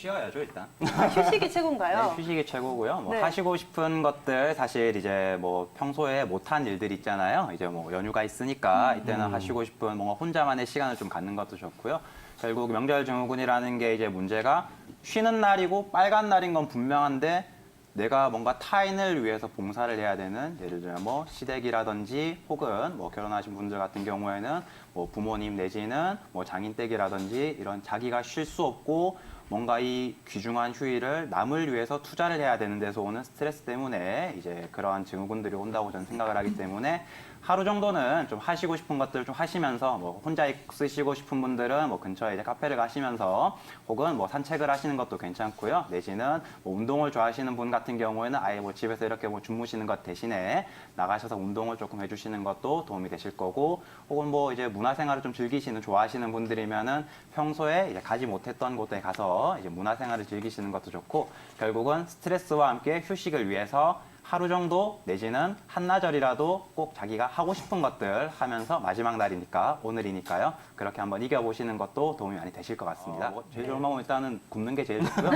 쉬어야죠, 일단. 휴식이 최고인가요? 네, 휴식이 최고고요. 뭐 네. 하시고 싶은 것들 사실 이제 뭐 평소에 못한 일들 있잖아요. 이제 뭐 연휴가 있으니까 이때는 하시고 싶은 뭔가 혼자만의 시간을 좀 갖는 것도 좋고요. 결국 명절 증후군이라는 게 이제 문제가 쉬는 날이고 빨간 날인 건 분명한데 내가 뭔가 타인을 위해서 봉사를 해야 되는 예를 들면 뭐 시댁이라든지 혹은 뭐 결혼하신 분들 같은 경우에는 뭐 부모님 내지는 뭐 장인댁이라든지 이런 자기가 쉴 수 없고 뭔가 이 귀중한 휴일을 남을 위해서 투자를 해야 되는 데서 오는 스트레스 때문에 이제 그러한 증후군들이 온다고 저는 생각을 하기 때문에 하루 정도는 좀 하시고 싶은 것들 좀 하시면서 뭐 혼자 쓰시고 싶은 분들은 뭐 근처에 이제 카페를 가시면서 혹은 뭐 산책을 하시는 것도 괜찮고요. 내지는 뭐 운동을 좋아하시는 분 같은 경우에는 아예 뭐 집에서 이렇게 뭐 주무시는 것 대신에 나가셔서 운동을 조금 해주시는 것도 도움이 되실 거고 혹은 뭐 이제 문화생활을 좀 즐기시는 좋아하시는 분들이면은 평소에 이제 가지 못했던 곳에 가서 이제 문화생활을 즐기시는 것도 좋고 결국은 스트레스와 함께 휴식을 위해서 하루 정도 내지는 한나절이라도 꼭 자기가 하고 싶은 것들 하면서 마지막 날이니까 오늘이니까요. 그렇게 한번 이겨보시는 것도 도움이 많이 되실 것 같습니다. 제일 좋은 방법은 일단은 굶는 게 제일 좋고요.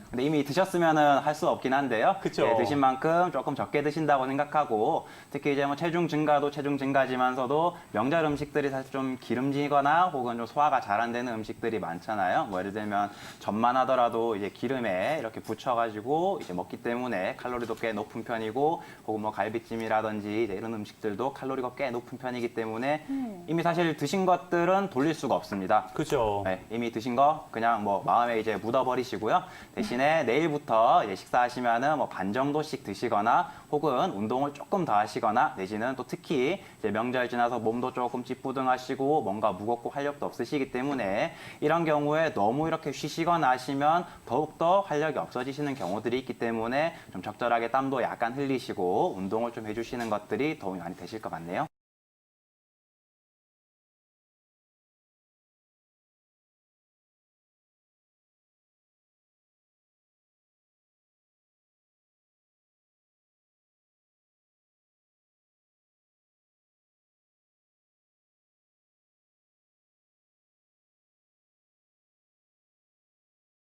근데 이미 드셨으면은 할 수 없긴 한데요. 그쵸. 예, 드신 만큼 조금 적게 드신다고 생각하고 특히 이제 뭐 체중 증가도 체중 증가지만서도 명절 음식들이 사실 좀 기름지거나 혹은 좀 소화가 잘 안 되는 음식들이 많잖아요. 뭐 예를 들면 전만 하더라도 이제 기름에 이렇게 부쳐가지고 이제 먹기 때문에 칼로리도 꽤 높은 편이고 혹은 뭐 갈비찜이라든지 이제 이런 음식들도 칼로리가 꽤 높은 편이기 때문에 이미 사실 드신 것들은 돌릴 수가 없습니다. 그렇죠. 네, 이미 드신 거 그냥 뭐 마음에 이제 묻어버리시고요. 대신에 내일부터 이제 식사하시면은 뭐 반 정도씩 드시거나 혹은 운동을 조금 더 하시거나 내지는 또 특히 이제 명절 지나서 몸도 조금 찌뿌둥하시고 뭔가 무겁고 활력도 없으시기 때문에 이런 경우에 너무 이렇게 쉬시거나 하시면 더욱더 활력이 없어지시는 경우들이 있기 때문에 좀 적절하게 땀도 약간 흘리시고 운동을 좀 해주시는 것들이 도움이 많이 되실 것 같네요.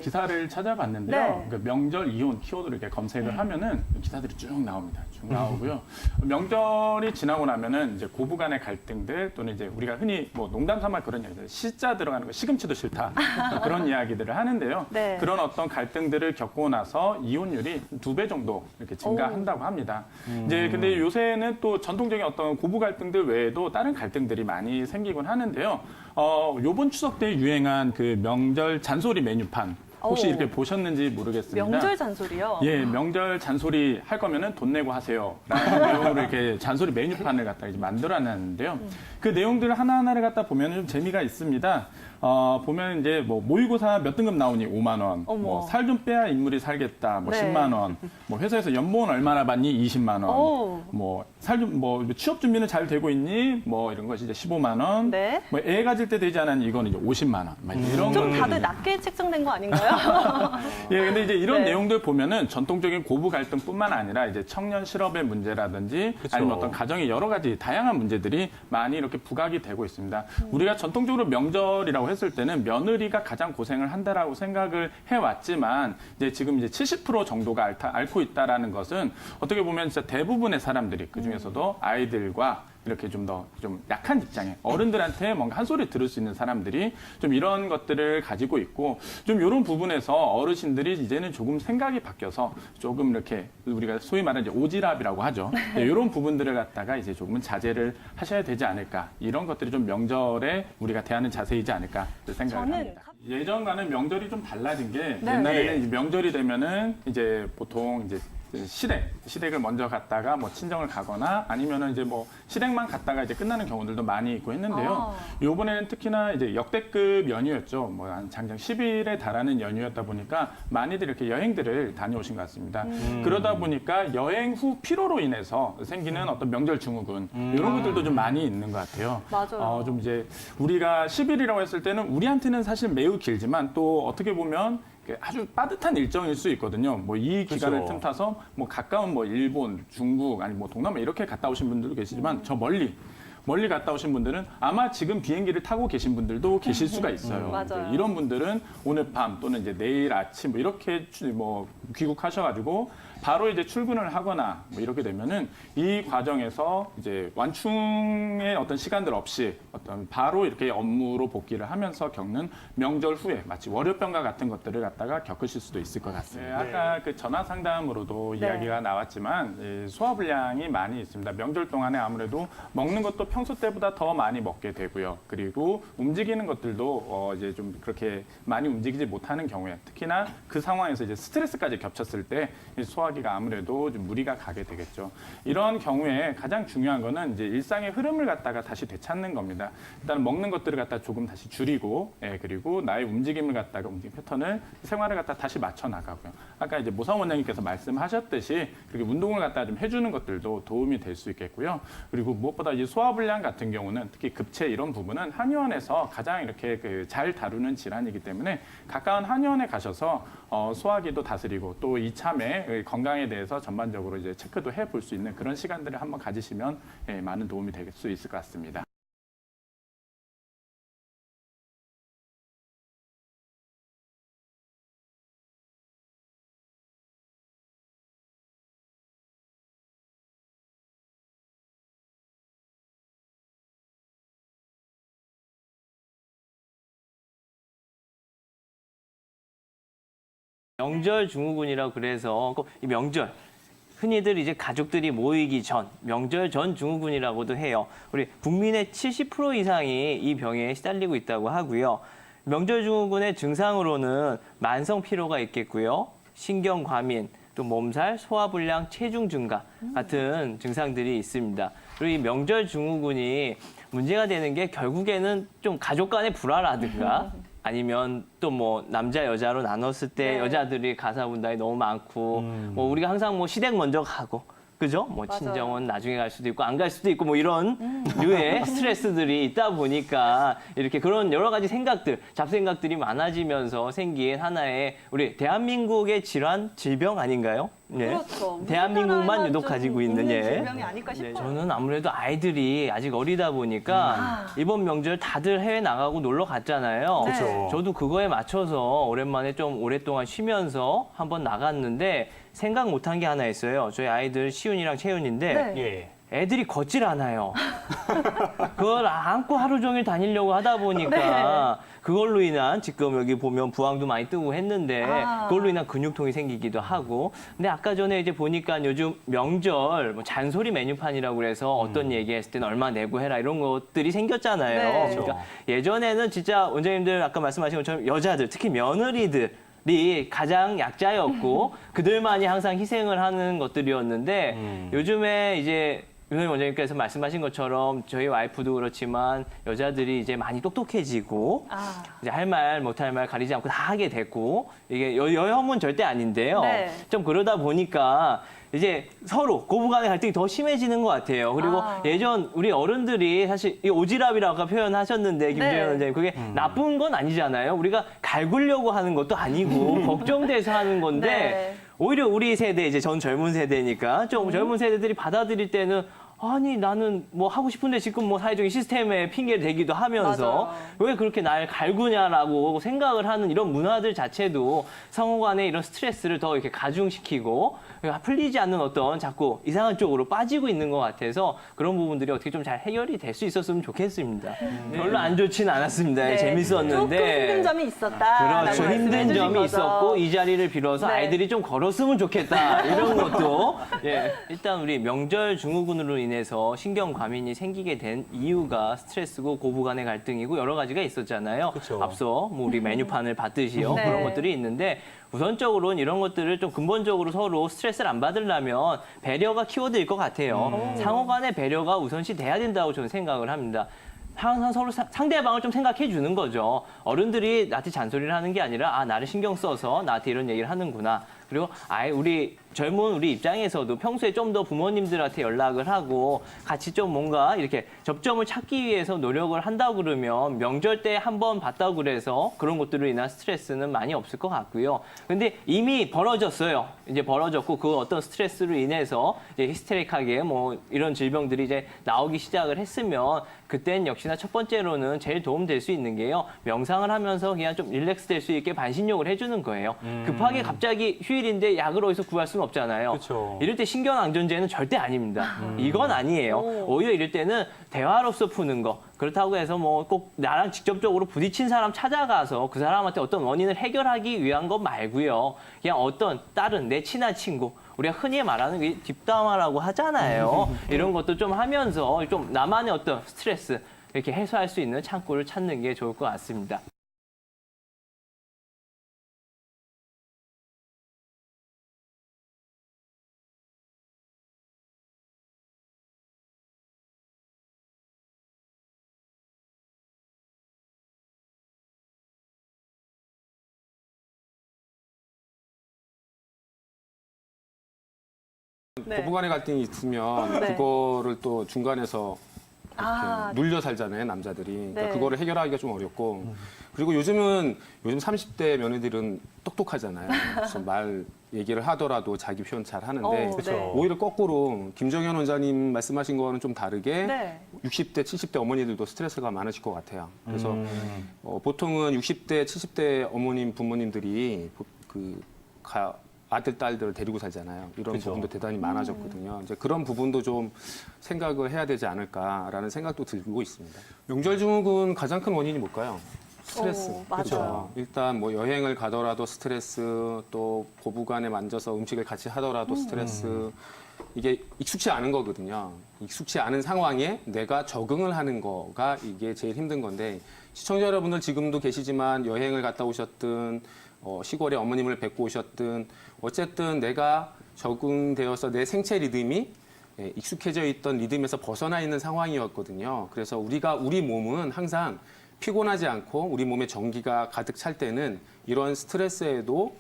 기사를 찾아봤는데요. 네. 그 명절 이혼 키워드를 이렇게 검색을 하면은 기사들이 쭉 나옵니다. 쭉 나오고요. 명절이 지나고 나면은 이제 고부간의 갈등들 또는 이제 우리가 흔히 뭐 농담 삼아 그런 얘기들 시자 들어가는 거 시금치도 싫다 그런 이야기들을 하는데요. 네. 그런 어떤 갈등들을 겪고 나서 이혼율이 2배 정도 이렇게 증가한다고 합니다. 이제 근데 요새는 또 전통적인 어떤 고부 갈등들 외에도 다른 갈등들이 많이 생기곤 하는데요. 요번 추석 때 유행한 그 명절 잔소리 메뉴판 혹시 오. 이렇게 보셨는지 모르겠습니다. 명절 잔소리요? 예, 명절 잔소리 할 거면은 돈 내고 하세요. 라는 내용으로 이렇게 잔소리 메뉴판을 갖다 이제 만들어놨는데요. 그 내용들 하나하나를 갖다 보면 좀 재미가 있습니다. 보면 이제 뭐 모의고사 몇 등급 나오니 5만 원, 어머. 뭐 살 좀 빼야 인물이 살겠다, 뭐 네. 10만 원, 뭐 회사에서 연봉은 얼마나 받니 20만 원, 오. 뭐 살 좀 뭐 취업 준비는 잘 되고 있니, 뭐 이런 것이 이제 15만 원, 네. 뭐 애 가질 때 되지 않은 이거는 이제 50만 원, 막 이런 좀 것들이 다들 낮게 책정된 거 아닌가요? 예, 근데 이제 이런 네. 내용들 보면은 전통적인 고부 갈등뿐만 아니라 이제 청년 실업의 문제라든지 그쵸. 아니면 어떤 가정의 여러 가지 다양한 문제들이 많이 이렇게 부각이 되고 있습니다. 우리가 전통적으로 명절이라고 했을 때는 며느리가 가장 고생을 한다라고 생각을 해왔지만 이제 지금 이제 70% 정도가 앓고 있다라는 것은 어떻게 보면 진짜 대부분의 사람들이 그 중에서도 아이들과 이렇게 좀 더 좀 약한 입장에 어른들한테 뭔가 한 소리 들을 수 있는 사람들이 좀 이런 것들을 가지고 있고 좀 이런 부분에서 어르신들이 이제는 조금 생각이 바뀌어서 조금 이렇게 우리가 소위 말하는 이제 오지랖이라고 하죠. 네, 이런 부분들을 갖다가 이제 조금은 자제를 하셔야 되지 않을까. 이런 것들이 좀 명절에 우리가 대하는 자세이지 않을까 생각을 저는 합니다. 예전과는 명절이 좀 달라진 게 네. 옛날에는 이제 명절이 되면은 이제 보통 이제 시댁을 먼저 갔다가 뭐 친정을 가거나 아니면은 이제 뭐 시댁만 갔다가 이제 끝나는 경우들도 많이 있고 했는데요. 요번에는 특히나 이제 역대급 연휴였죠. 뭐 한 장장 10일에 달하는 연휴였다 보니까 많이들 이렇게 여행들을 다녀오신 것 같습니다. 그러다 보니까 여행 후 피로로 인해서 생기는 어떤 명절 증후군 이런 것들도 좀 많이 있는 것 같아요. 맞아요. 좀 이제 우리가 10일이라고 했을 때는 우리한테는 사실 매우 길지만 또 어떻게 보면 아주 빠듯한 일정일 수 있거든요. 뭐 이 기간을 그렇죠. 틈타서 뭐 가까운 뭐 일본, 중국 아니 뭐 동남아 이렇게 갔다 오신 분들도 계시지만 저 멀리 멀리 갔다 오신 분들은 아마 지금 비행기를 타고 계신 분들도 계실 수가 있어요. 맞아요. 이런 분들은 오늘 밤 또는 이제 내일 아침 뭐 이렇게 뭐 귀국하셔가지고 바로 이제 출근을 하거나 뭐 이렇게 되면은 이 과정에서 이제 완충의 어떤 시간들 없이 어떤 바로 이렇게 업무로 복귀를 하면서 겪는 명절 후에 마치 월요병과 같은 것들을 갖다가 겪으실 수도 있을 것 같습니다. 아까 그 전화 상담으로도 네. 이야기가 나왔지만 이 소화불량이 많이 있습니다. 명절 동안에 아무래도 먹는 것도 평소 때보다 더 많이 먹게 되고요. 그리고 움직이는 것들도 이제 좀 그렇게 많이 움직이지 못하는 경우에 특히나 그 상황에서 이제 스트레스까지 겹쳤을 때 이 소화기가 아무래도 좀 무리가 가게 되겠죠. 이런 경우에 가장 중요한 거는 이제 일상의 흐름을 갖다가 다시 되찾는 겁니다. 일단 먹는 것들을 갖다 조금 다시 줄이고, 그리고 나의 움직임을 갖다가 움직임 패턴을 생활을 갖다 다시 맞춰 나가고요. 아까 이제 모성 원장님께서 말씀하셨듯이 그렇게 운동을 갖다 좀 해주는 것들도 도움이 될 수 있겠고요. 그리고 무엇보다 이 소화불량 같은 경우는 특히 급체 이런 부분은 한의원에서 가장 이렇게 잘 다루는 질환이기 때문에 가까운 한의원에 가셔서 소화기도 다스리고 또 이참에 건강에 대해서 전반적으로 이제 체크도 해볼 수 있는 그런 시간들을 한번 가지시면 많은 도움이 될 수 있을 것 같습니다. 명절 증후군이라고 그래서 꼭 이 명절 흔히들 이제 가족들이 모이기 전 명절 전 증후군이라고도 해요. 우리 국민의 70% 이상이 이 병에 시달리고 있다고 하고요. 명절 증후군의 증상으로는 만성 피로가 있겠고요. 신경 과민, 또 몸살, 소화불량, 체중 증가 같은 증상들이 있습니다. 그리고 이 명절 증후군이 문제가 되는 게 결국에는 좀 가족 간의 불화라든가 아니면 또 뭐 남자 여자로 나눴을 때 네. 여자들이 가사 분담이 너무 많고 뭐 우리가 항상 뭐 시댁 먼저 가고 그죠? 뭐 맞아요. 친정은 나중에 갈 수도 있고 안 갈 수도 있고 뭐 이런 류의 스트레스들이 있다 보니까 이렇게 그런 여러 가지 생각들, 잡생각들이 많아지면서 생긴 하나의 우리 대한민국의 질병 아닌가요? 예. 그렇죠. 대한민국만 우리나라에만 유독 좀 가지고 있는 있는 예. 질병이 아닐까 싶어요. 저는 아무래도 아이들이 아직 어리다 보니까 이번 명절 다들 해외 나가고 놀러 갔잖아요. 네. 그쵸. 저도 그거에 맞춰서 오랜만에 좀 오랫동안 쉬면서 한번 나갔는데 생각 못한 게 하나 있어요. 저희 아이들 시윤이랑 채윤인데 네. 예. 애들이 걷질 않아요. 그걸 안고 하루 종일 다니려고 하다 보니까 그걸로 인한 지금 여기 보면 부항도 많이 뜨고 했는데 그걸로 인한 근육통이 생기기도 하고. 근데 아까 전에 이제 보니까 요즘 명절 뭐 잔소리 메뉴판이라고 그래서 어떤 얘기했을 때는 얼마 내고 해라 이런 것들이 생겼잖아요. 네. 그러니까 예전에는 진짜 원장님들 아까 말씀하신 것처럼 여자들 특히 며느리들이 가장 약자였고 그들만이 항상 희생을 하는 것들이었는데 요즘에 이제 윤호희 원장님께서 말씀하신 것처럼 저희 와이프도 그렇지만 여자들이 이제 많이 똑똑해지고 이제 할 말 못할 말 가리지 않고 다 하게 됐고 이게 여혐은 절대 아닌데요. 네. 좀 그러다 보니까 이제 서로 고부간의 갈등이 더 심해지는 것 같아요. 그리고 예전 우리 어른들이 사실 이 오지랖이라고 아까 표현하셨는데 김재현 네. 원장님 그게 나쁜 건 아니잖아요. 우리가 갈구려고 하는 것도 아니고 걱정돼서 하는 건데 네. 오히려 우리 세대 이제 전 젊은 세대니까 좀 젊은 세대들이 받아들일 때는 아니 나는 뭐 하고 싶은데 지금 뭐 사회적인 시스템에 핑계를 대기도 하면서 맞아요. 왜 그렇게 날 갈구냐라고 생각을 하는 이런 문화들 자체도 상호 간의 이런 스트레스를 더 이렇게 가중시키고 풀리지 않는 어떤 자꾸 이상한 쪽으로 빠지고 있는 것 같아서 그런 부분들이 어떻게 좀 잘 해결이 될 수 있었으면 좋겠습니다. 별로 안 좋지는 않았습니다. 네. 재밌었는데. 조금 힘든 점이 있었다. 그렇죠. 힘든 점이 있었고 이 자리를 빌어서 네. 아이들이 좀 걸었으면 좋겠다. 이런 것도 일단 우리 명절 증후군으로 인해서 신경 과민이 생기게 된 이유가 스트레스고 고부 간의 갈등이고 여러 가지가 있었잖아요. 그쵸. 앞서 뭐 우리 메뉴판을 봤듯이요. 네. 그런 것들이 있는데 우선적으로는 이런 것들을 좀 근본적으로 서로 스트레스를 안 받으려면 배려가 키워드일 것 같아요. 상호 간의 배려가 우선시 돼야 된다고 저는 생각을 합니다. 항상 서로 상대방을 좀 생각해 주는 거죠. 어른들이 나한테 잔소리를 하는 게 아니라 나를 신경 써서 나한테 이런 얘기를 하는구나. 그리고 우리 젊은 우리 입장에서도 평소에 좀 더 부모님들한테 연락을 하고 같이 좀 뭔가 이렇게 접점을 찾기 위해서 노력을 한다고 그러면 명절 때 한 번 봤다고 그래서 그런 것들로 인한 스트레스는 많이 없을 것 같고요. 근데 이미 벌어졌어요. 이제 벌어졌고 그 어떤 스트레스로 인해서 이제 히스테릭하게 뭐 이런 질병들이 이제 나오기 시작을 했으면 그땐 역시나 첫 번째로는 제일 도움될 수 있는 게요. 명상을 하면서 그냥 좀 릴렉스 될 수 있게 반신욕을 해주는 거예요. 급하게 갑자기 휴일인데 약을 어디서 구할 수는 없잖아요. 그쵸. 이럴 때 신경안정제는 절대 아닙니다. 이건 아니에요. 오. 오히려 이럴 때는 대화로서 푸는 거. 그렇다고 해서 뭐 꼭 나랑 직접적으로 부딪힌 사람 찾아가서 그 사람한테 어떤 원인을 해결하기 위한 것 말고요. 그냥 어떤 다른 내 친한 친구, 우리가 흔히 말하는 게 뒷담화라고 하잖아요. 이런 것도 좀 하면서 좀 나만의 어떤 스트레스 이렇게 해소할 수 있는 창구를 찾는 게 좋을 것 같습니다. 네. 고부간의 갈등이 있으면 네. 그거를 또 중간에서 이렇게 아, 눌려 살잖아요, 남자들이. 그러니까 네. 그거를 해결하기가 좀 어렵고. 그리고 요즘 30대 며느리들은 똑똑하잖아요. 그래서 말 얘기를 하더라도 자기 표현 잘 하는데 네. 오히려 거꾸로 김정현 원장님 말씀하신 거와는 좀 다르게 네. 60대, 70대 어머니들도 스트레스가 많으실 것 같아요. 그래서 보통은 60대, 70대 어머님, 부모님들이 아들, 딸들을 데리고 살잖아요. 이런 그쵸. 부분도 대단히 많아졌거든요. 이제 그런 부분도 좀 생각을 해야 되지 않을까라는 생각도 들고 있습니다. 명절 증후군 가장 큰 원인이 뭘까요? 스트레스. 맞아요. 그렇죠. 일단 뭐 여행을 가더라도 스트레스, 또 고부간에 만져서 음식을 같이 하더라도 스트레스. 이게 익숙치 않은 거거든요. 익숙치 않은 상황에 내가 적응을 하는 거가 이게 제일 힘든 건데 시청자 여러분들 지금도 계시지만 여행을 갔다 오셨든 시골에 어머님을 뵙고 오셨든 어쨌든 내가 적응되어서 내 생체 리듬이 익숙해져 있던 리듬에서 벗어나 있는 상황이었거든요. 그래서 우리 몸은 항상 피곤하지 않고 우리 몸에 전기가 가득 찰 때는 이런 스트레스에도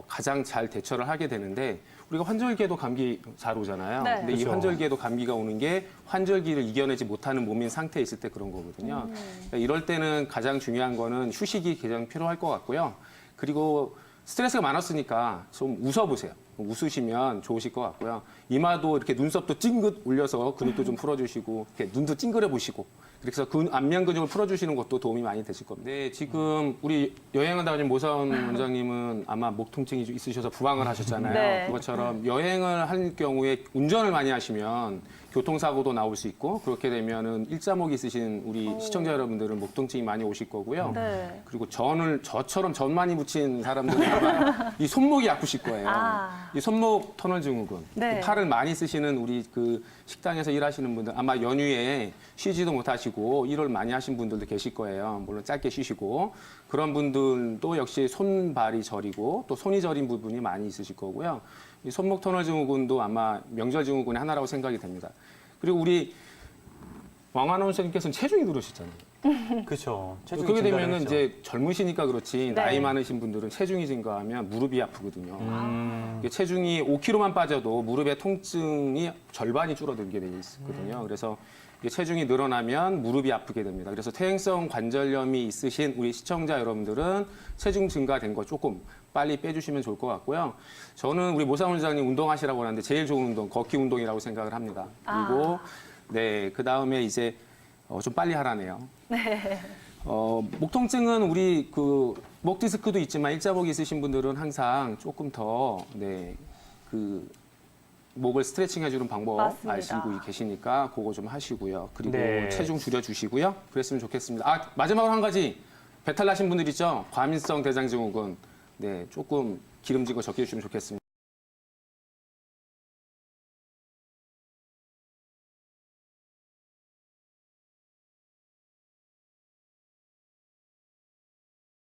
가장 잘 대처를 하게 되는데 우리가 환절기에도 감기 잘 오잖아요. 네. 근데 이 그렇죠. 환절기에도 감기가 오는 게 환절기를 이겨내지 못하는 몸인 상태에 있을 때 그런 거거든요. 그러니까 이럴 때는 가장 중요한 거는 휴식이 가장 필요할 것 같고요. 그리고 스트레스가 많았으니까 좀 웃어보세요. 웃으시면 좋으실 것 같고요. 이마도 이렇게 눈썹도 찡긋 올려서 근육도 좀 풀어주시고 이렇게 눈도 찡그려 보시고 그래서 안면 근육을 풀어주시는 것도 도움이 많이 되실 겁니다. 네, 지금 우리 여행을 다니는 모사원 원장님은 아마 목 통증이 있으셔서 부항을 하셨잖아요. 네. 그것처럼 여행을 할 경우에 운전을 많이 하시면 교통사고도 나올 수 있고 그렇게 되면은 일자목이 있으신 우리 시청자 여러분들은 목 통증이 많이 오실 거고요. 네. 그리고 저처럼 전 많이 붙인 사람들은 아마 이 손목이 아프실 거예요. 아. 이 손목 터널 증후군. 네. 팔을 많이 쓰시는 우리 그 식당에서 일하시는 분들 아마 연휴에 쉬지도 못하시고 일을 많이 하신 분들도 계실 거예요. 물론 짧게 쉬시고 그런 분들도 역시 손발이 저리고 또 손이 저린 부분이 많이 있으실 거고요. 이 손목 터널 증후군도 아마 명절 증후군의 하나라고 생각이 됩니다. 그리고 우리 왕한원 선생님께서는 체중이 늘으셨잖아요. 그렇죠. 그렇게 되면은 이제 젊으시니까 그렇지 네. 나이 많으신 분들은 체중이 증가하면 무릎이 아프거든요. 이게 체중이 5kg만 빠져도 무릎의 통증이 절반이 줄어들게 돼 있거든요. 그래서 이게 체중이 늘어나면 무릎이 아프게 됩니다. 그래서 퇴행성 관절염이 있으신 우리 시청자 여러분들은 체중 증가된 거 조금 빨리 빼주시면 좋을 것 같고요. 저는 우리 모사원 원장님 운동하시라고 하는데 제일 좋은 운동 걷기 운동이라고 생각을 합니다. 그리고 네, 그 다음에 이제 좀 빨리 하라네요. 네. 목 통증은 우리 목 디스크도 있지만 일자목이 있으신 분들은 항상 조금 더 목을 스트레칭 해주는 방법 맞습니다. 아시고 계시니까 그거 좀 하시고요. 그리고 네. 체중 줄여주시고요. 그랬으면 좋겠습니다. 마지막으로 한 가지 배탈 나신 분들 있죠? 과민성 대장증후군. 네, 조금 기름진 거 적게 주시면 좋겠습니다.